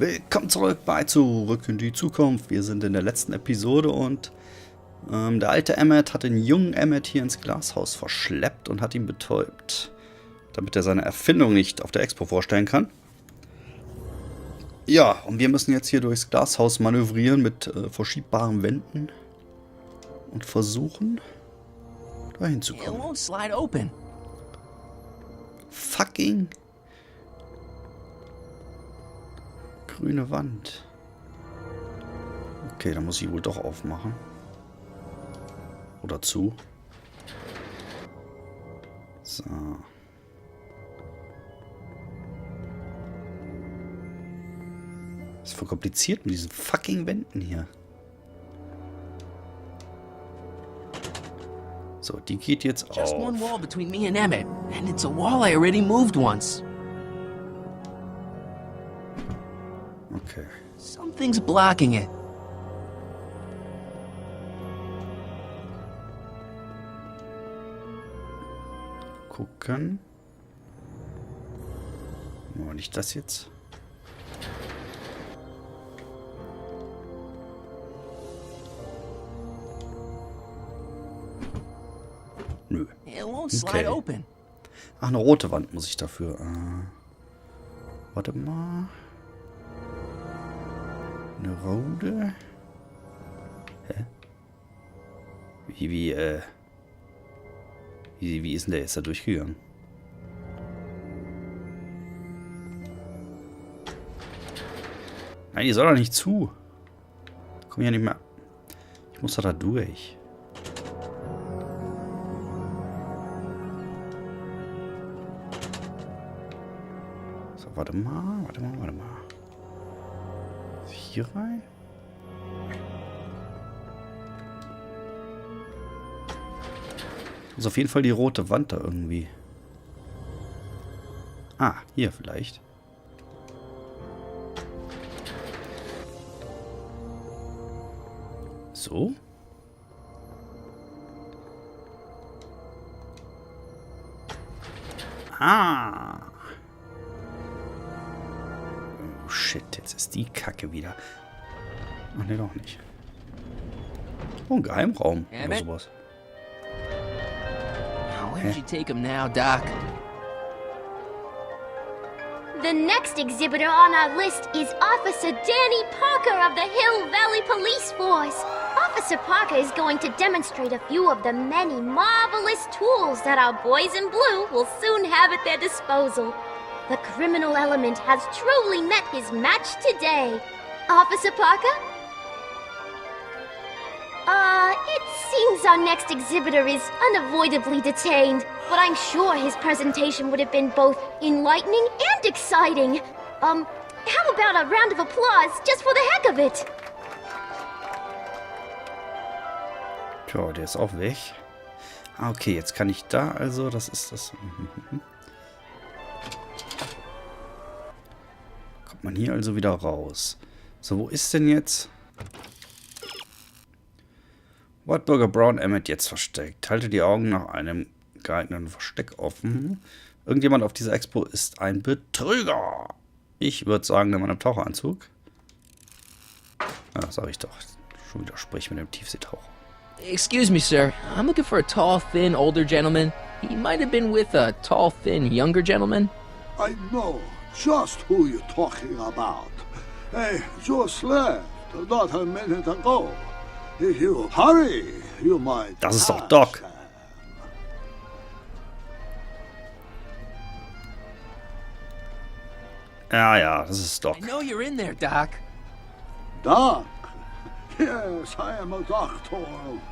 Willkommen zurück bei Zurück in die Zukunft. Wir sind in der letzten Episode und der alte Emmett hat den jungen Emmett hier ins Glashaus verschleppt und hat ihn betäubt, damit er seine Erfindung nicht auf der Expo vorstellen kann. Ja, und wir müssen jetzt hier durchs Glashaus manövrieren mit verschiebbaren Wänden und versuchen, da hinzukommen. Fucking grüne Wand. Okay, dann muss ich wohl doch aufmachen. Oder zu. So. Das ist voll kompliziert mit diesen fucking Wänden hier. So, die geht jetzt auf. Just one wall between me and Emmett, and it's a wall I already moved once. Okay. Something's blocking it. Gucken. Oh, nicht das jetzt. Nö. It won't slide open. Ach, eine rote Wand muss ich dafür. Warte mal. Eine rote? Hä? Wie ist denn der jetzt da durchgegangen? Nein, die soll doch nicht zu. Komm hier nicht mehr. Ich muss da durch. So, warte mal. Hier rein? Muss auf jeden Fall die rote Wand da irgendwie. Ah, hier vielleicht. So? Ah. Oh shit, jetzt ist die Kacke wieder. Ach ne, doch nicht. Oh, ein Geheimraum oder sowas. Where'd you take him now, Doc? The next exhibitor on our list is Officer Danny Parker of the Hill Valley Police Force. Officer Parker is going to demonstrate a few of the many marvelous tools that our boys in blue will soon have at their disposal. The criminal element has truly met his match today. Officer Parker? It seems our next exhibitor is unavoidably detained, but I'm sure his presentation would have been both enlightening and exciting. How about a round of applause just for the heck of it? Tja, der ist auch weg. Ah, okay, jetzt kann ich da, also, das ist das. Kommt man hier also wieder raus. So, wo ist denn jetzt? Wartburger Brown Emmett jetzt versteckt. Halte die Augen nach einem geeigneten Versteck offen. Irgendjemand auf dieser Expo ist ein Betrüger. Ich würde sagen, der Mann im Taucheranzug. Ja, sag ich doch. Schon wieder sprich mit dem Tiefseetaucher. Excuse me, sir. I'm looking for a tall, thin, older gentleman. He might have been with a tall, thin, younger gentleman. I know just who you're talking about. Hey, just left not a minute ago. If you hurry, you might. Das ist doch Doc. Ja, das ist Doc. I know you're in there, Doc. Doc? Yes, I am a doctor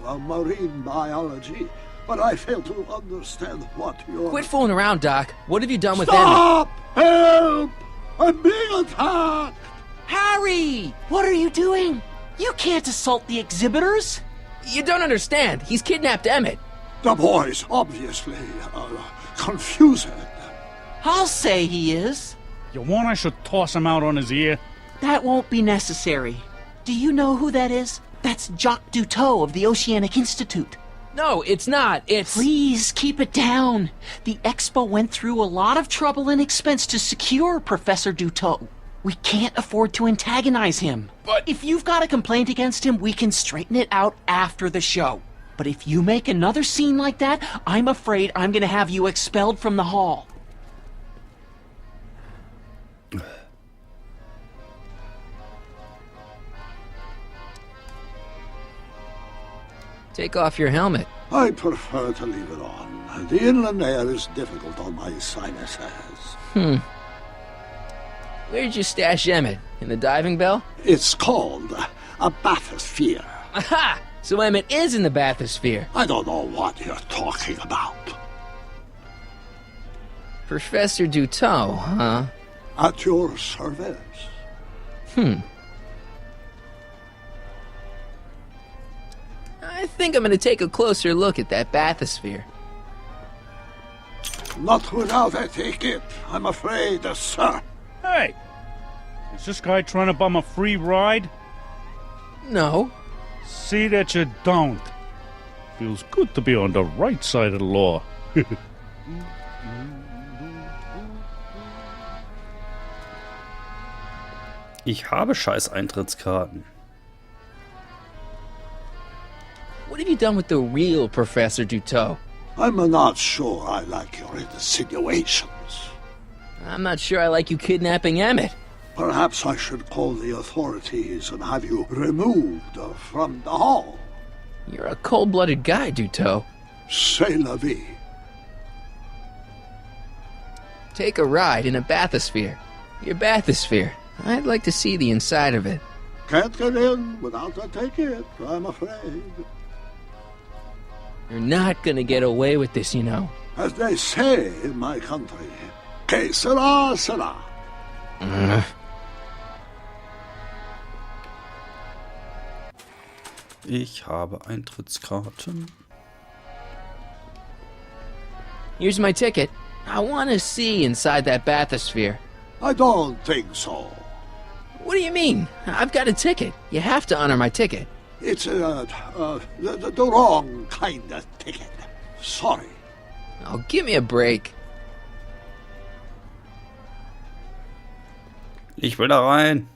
of marine biology, but I fail to understand what you're... Quit fooling around, Doc. What have you done with Stop! Help! I'm being attacked! Harry! What are you doing? You can't assault the exhibitors! You don't understand. He's kidnapped Emmett. The boy's obviously confused. I'll say he is. You want I should toss him out on his ear? That won't be necessary. Do you know who that is? That's Jacques Duteau of the Oceanic Institute. No, it's not. It's... Please, keep it down. The Expo went through a lot of trouble and expense to secure Professor Duteau. We can't afford to antagonize him. But- if you've got a complaint against him, we can straighten it out after the show. But if you make another scene like that, I'm afraid I'm gonna have you expelled from the hall. Take off your helmet. I prefer to leave it on. The inland air is difficult on my sinuses. Where'd you stash Emmett? In the diving bell? It's called a bathysphere. Aha! So Emmett is in the bathysphere. I don't know what you're talking about. Professor Duteau, huh? At your service. I think I'm gonna take a closer look at that bathysphere. Not without a ticket, I'm afraid, sir. Hey! Is this guy trying to bum a free ride? No. See that you don't. Feels good to be on the right side of the law. Ich habe scheiß Eintrittskarten. What have you done with the real Professor Duteau? I'm not sure I like your insinuations. I'm not sure I like you kidnapping Emmett. Perhaps I should call the authorities and have you removed from the hall. You're a cold-blooded guy, Duteau. C'est la vie. Take a ride in a bathysphere. Your bathysphere. I'd like to see the inside of it. Can't get in without a ticket, I'm afraid. You're not gonna get away with this, you know. As they say in my country, que sera, sera. Ich habe Eintrittskarten. Here's my ticket. I want to see inside that bathysphere. I don't think so. What do you mean? I've got a ticket. You have to honor my ticket. It's the wrong kind of ticket. Sorry. Oh, give me a break. Ich will da rein.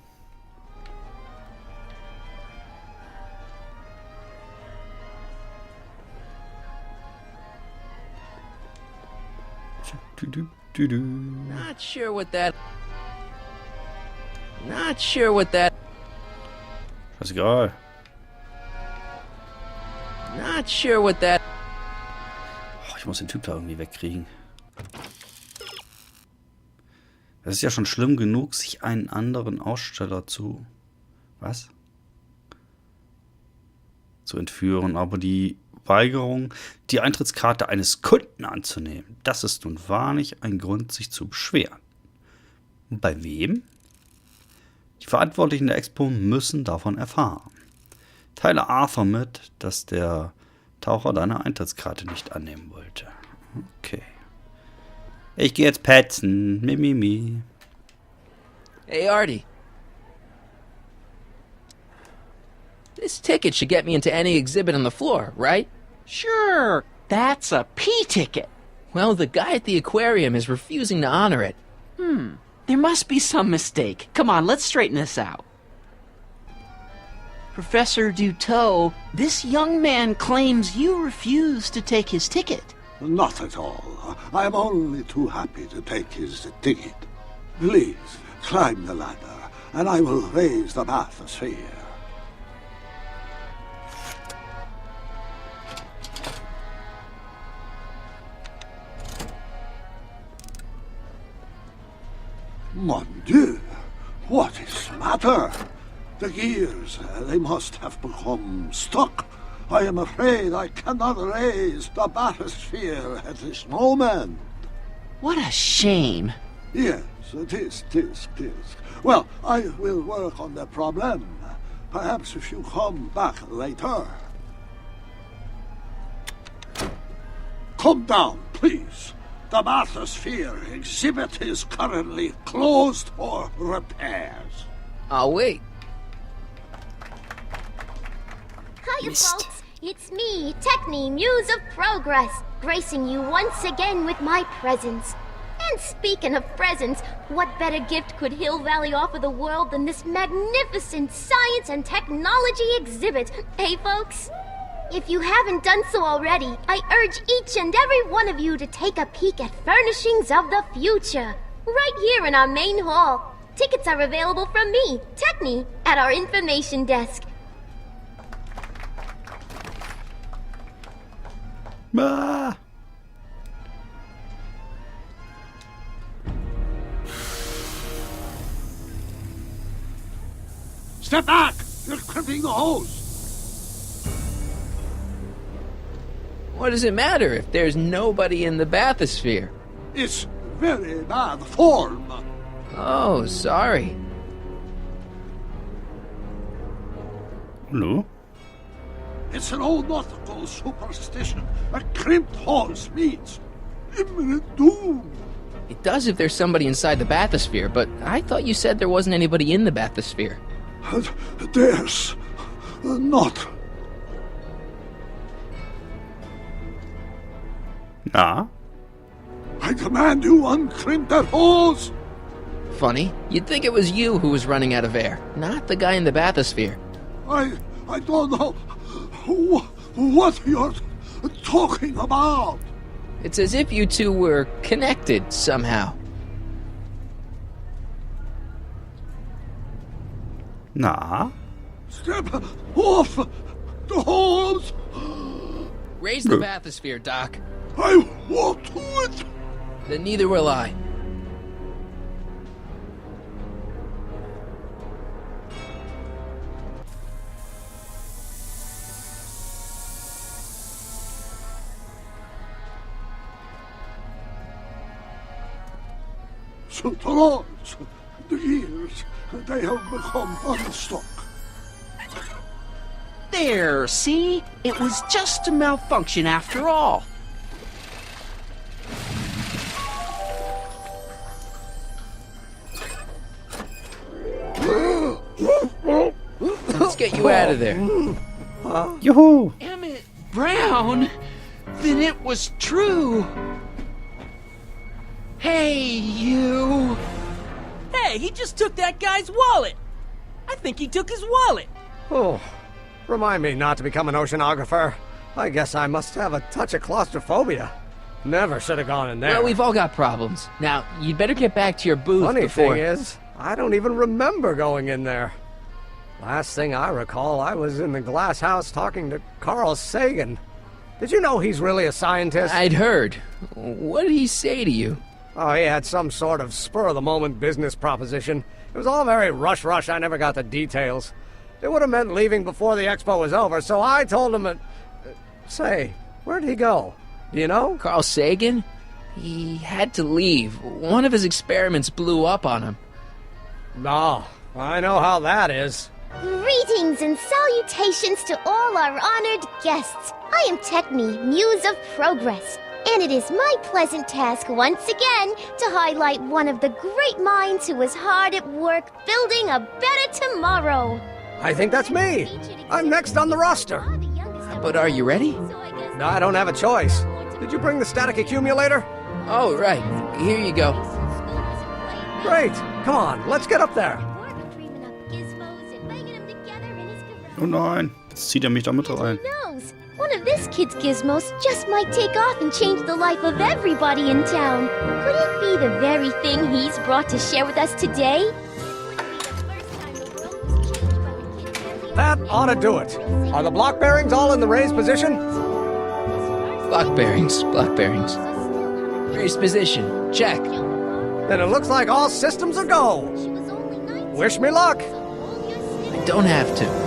Not sure what that... Not sure what that... Scheißegal. Not sure what that... Oh, ich muss den Typ da irgendwie wegkriegen. Das ist ja schon schlimm genug, sich einen anderen Aussteller zu... Was? Zu entführen, aber die Weigerung, die Eintrittskarte eines Kunden anzunehmen, das ist nun wahrlich ein Grund, sich zu beschweren. Und bei wem? Die Verantwortlichen der Expo müssen davon erfahren. Teile Arthur mit, dass der Taucher deine Eintrittskarte nicht annehmen wollte. Okay. Ich gehe jetzt petzen. Mimimi. Hey, Artie. This ticket should get me into any exhibit on the floor, right? Sure, that's a P-ticket. Well, the guy at the aquarium is refusing to honor it. There must be some mistake. Come on, let's straighten this out. Professor Duteau, this young man claims you refused to take his ticket. Not at all. I am only too happy to take his ticket. Please, climb the ladder, and I will raise the bathysphere. Mon Dieu! What is the matter? The gears, they must have become stuck. I am afraid I cannot raise the bathysphere at this moment. What a shame. Yes, tisk. Well, I will work on the problem. Perhaps if you come back later. Come down, please. The bathysphere exhibit is currently closed for repairs. I'll wait. Hiya, Mist. folks. It's me, Techne, Muse of Progress, gracing you once again with my presence. And speaking of presents, what better gift could Hill Valley offer the world than this magnificent science and technology exhibit, eh, folks? If you haven't done so already, I urge each and every one of you to take a peek at Furnishings of the Future, right here in our main hall. Tickets are available from me, Techni, at our information desk. Ah. Step back! You're crimping the hose! What does it matter if there's nobody in the bathysphere? It's very bad form. Oh, sorry. No? It's an old nautical superstition. A crimped hose means imminent doom. It does if there's somebody inside the bathysphere, but I thought you said there wasn't anybody in the bathysphere. There's not. Na? I command you uncrimp that hose. Funny, you'd think it was you who was running out of air, not the guy in the bathysphere. I don't know what you're talking about. It's as if you two were connected somehow. Na? Step off the hose. Raise the bathysphere, Doc. I won't do it. Then neither will I. So the rods, the gears, they have become unstuck. There, see? It was just a malfunction after all. Let's get you out of there. Yoo-hoo! Emmett Brown? Then it was true. Hey, you. Hey, he just took that guy's wallet. I think he took his wallet. Oh, remind me not to become an oceanographer. I guess I must have a touch of claustrophobia. Never should have gone in there. Well, we've all got problems. Now, you'd better get back to your booth Funny before... thing is, I don't even remember going in there. Last thing I recall, I was in the glass house talking to Carl Sagan. Did you know he's really a scientist? I'd heard. What did he say to you? Oh, he had some sort of spur-of-the-moment business proposition. It was all very rush, I never got the details. It would have meant leaving before the expo was over, so I told him that... Say, where'd he go? Do you know? Carl Sagan? He had to leave. One of his experiments blew up on him. No, I know how that is. Greetings and salutations to all our honored guests. I am Techni, Muse of Progress, and it is my pleasant task once again to highlight one of the great minds who was hard at work building a better tomorrow. I think that's me. I'm next on the roster. But are you ready? No, I don't have a choice. Did you bring the static accumulator? Oh, right. Here you go. Great. Come on, let's get up there. Oh nein, jetzt zieht mich damit rein. Who knows? One of this kid's gizmos just might take off and change the life of everybody in town. Could it be the very thing he's brought to share with us today? That ought to do it. Are the block bearings all in the raised position? Block bearings. Raised position. Check. Then it looks like all systems are go. Wish me luck. I don't have to.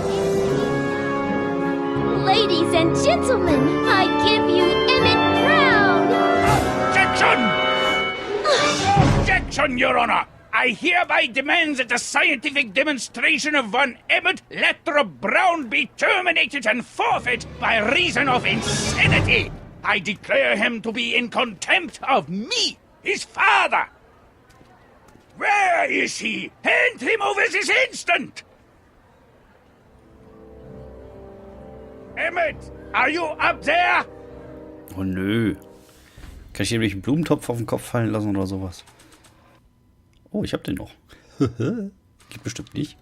Ladies and gentlemen, I give you Emmett Brown! Objection! Objection, Your Honor! I hereby demand that the scientific demonstration of one Emmett Lathrop Brown be terminated and forfeit by reason of insanity. I declare him to be in contempt of me, his father. Where is he? Hand him over this instant! Emmett, are you up there? Oh nö. Kann ich hier nämlich einen Blumentopf auf den Kopf fallen lassen oder sowas? Oh, ich hab den noch. Geht bestimmt nicht.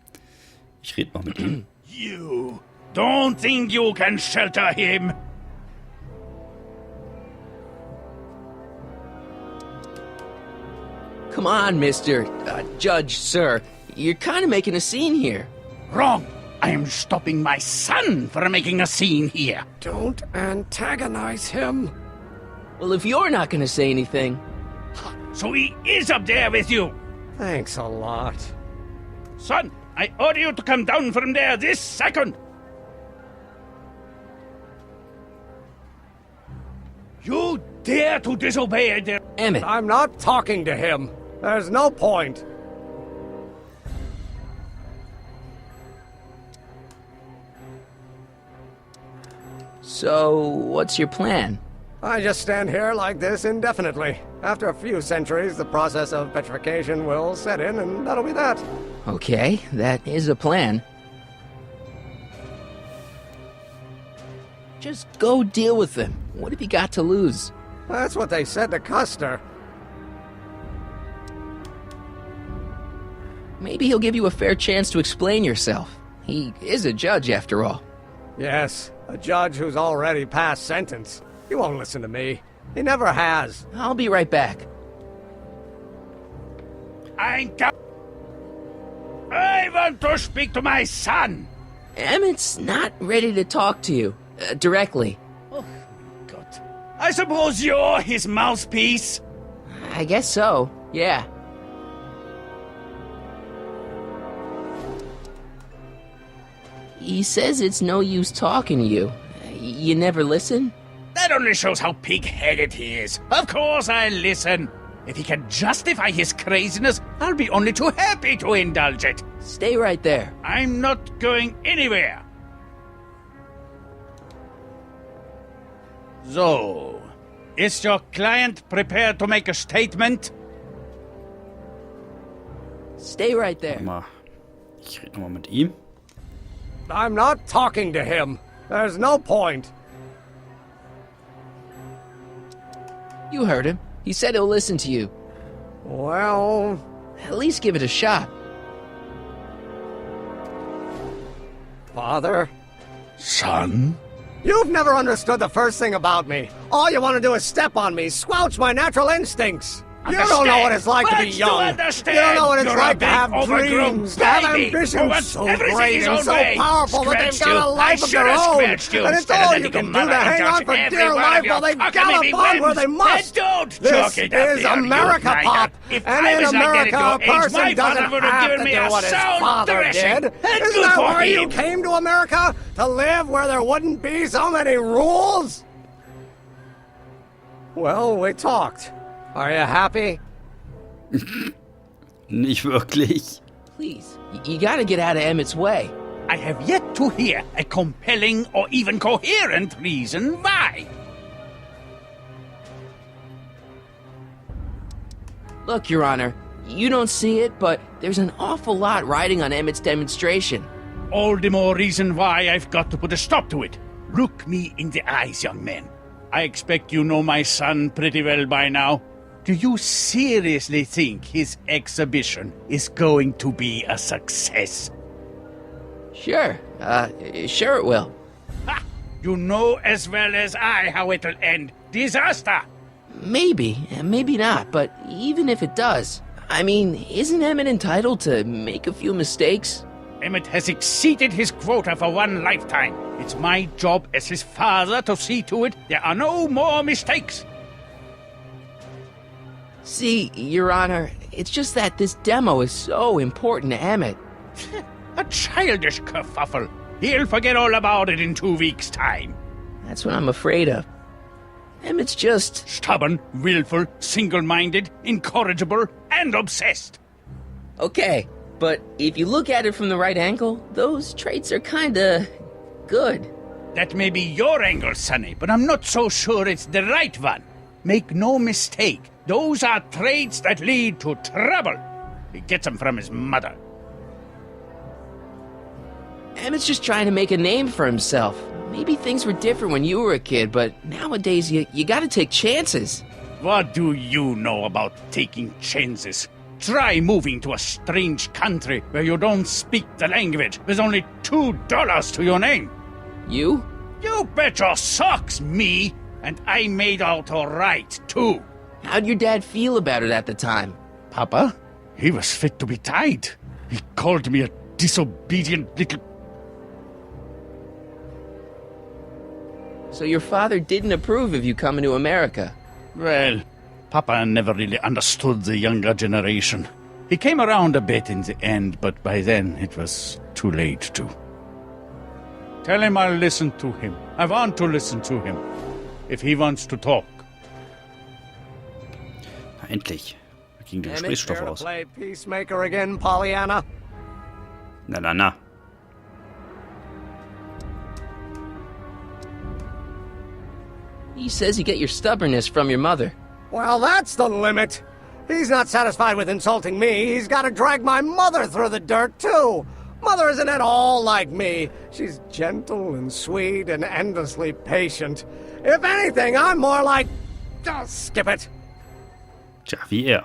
Ich rede mal mit ihm. You don't think you can shelter him? Come on, Mr. Judge, sir. You're kind of making a scene here. Wrong. I am stopping my son from making a scene here. Don't antagonize him. Well, if you're not going to say anything... So he is up there with you. Thanks a lot. Son, I order you to come down from there this second. You dare to disobey the... Emmett, I'm not talking to him. There's no point. so what's your plan? I just stand here like this indefinitely. After a few centuries, the process of petrification will set in, and that'll be that. Okay, that is a plan. Just go deal with them. What have you got to lose? That's what they said to Custer. Maybe he'll give you a fair chance to explain yourself. He is a judge, after all. Yes, a judge who's already passed sentence. He won't listen to me. He never has. I'll be right back. I want to speak to my son. Emmett's not ready to talk to you, directly. Oh, God. I suppose you're his mouthpiece. I guess so, yeah. He says it's no use talking to you. You never listen? That only shows how pig-headed he is. Of course I'll listen. If he can justify his craziness, I'll be only too happy to indulge it. Stay right there. I'm not going anywhere. So, is your client prepared to make a statement? Stay right there. Mal. Ich rede nochmal mit ihm. I'm not talking to him. There's no point. You heard him. He said he'll listen to you. Well... At least give it a shot. Father? Son? You've never understood the first thing about me. All you want to do is step on me, squelch my natural instincts. You don't know what it's like to be young. You don't know what it's like to have dreams, to have ambitions so great and so powerful that they've got a life of their own. And it's all you can do to hang on for dear life while they gallop on where they must. This is America, Pop. And in America, a person doesn't have to do what his father did. Isn't that why you came to America? To live where there wouldn't be so many rules? Well, we talked. Are you happy? Nicht wirklich. Please, you gotta get out of Emmett's way. I have yet to hear a compelling or even coherent reason why. Look, Your Honor, you don't see it, but there's an awful lot riding on Emmett's demonstration. All the more reason why I've got to put a stop to it. Look me in the eyes, young man. I expect you know my son pretty well by now. Do you seriously think his exhibition is going to be a success? Sure, sure it will. Ha! You know as well as I how it'll end. Disaster! Maybe, maybe not, but even if it does, I mean, isn't Emmett entitled to make a few mistakes? Emmett has exceeded his quota for one lifetime. It's my job as his father to see to it there are no more mistakes. See, Your Honor, it's just that this demo is so important to Emmett. A childish kerfuffle. He'll forget all about it in 2 weeks' time. That's what I'm afraid of. Emmett's just... Stubborn, willful, single-minded, incorrigible, and obsessed. Okay, but if you look at it from the right angle, those traits are kinda... good. That may be your angle, Sonny, but I'm not so sure it's the right one. Make no mistake, those are traits that lead to trouble. He gets them from his mother. Emmett's just trying to make a name for himself. Maybe things were different when you were a kid, but nowadays you gotta take chances. What do you know about taking chances? Try moving to a strange country where you don't speak the language with only $2 to your name. You? You bet your socks, me! And I made out all right, too. How'd your dad feel about it at the time? Papa? He was fit to be tied. He called me a disobedient little... So your father didn't approve of you coming to America? Well, Papa never really understood the younger generation. He came around a bit in the end, but by then it was too late to. Tell him I'll listen to him. I want to listen to him. If he wants to talk. Na, endlich. Da ging der Care Gesprächsstoff to aus. play Peacemaker again, Pollyanna? Na, na, na. He says you get your stubbornness from your mother. Well, that's the limit. He's not satisfied with insulting me. He's got to drag my mother through the dirt, too. Mother isn't at all like me. She's gentle and sweet and endlessly patient. If anything, I'm more like... Oh, skip it. Tja, wie er.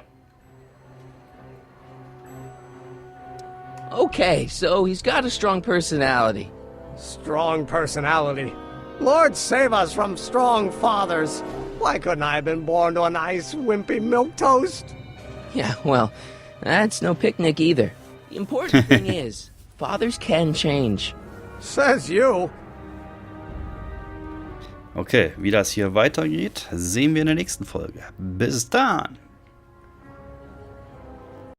Okay, so he's got a strong personality. Strong personality. Lord save us from strong fathers. Why couldn't I have been born to a nice, wimpy milquetoast? Yeah, well, that's no picnic either. The important thing is, fathers can change. Says you. Okay, wie das hier weitergeht, sehen wir in der nächsten Folge. Bis dann!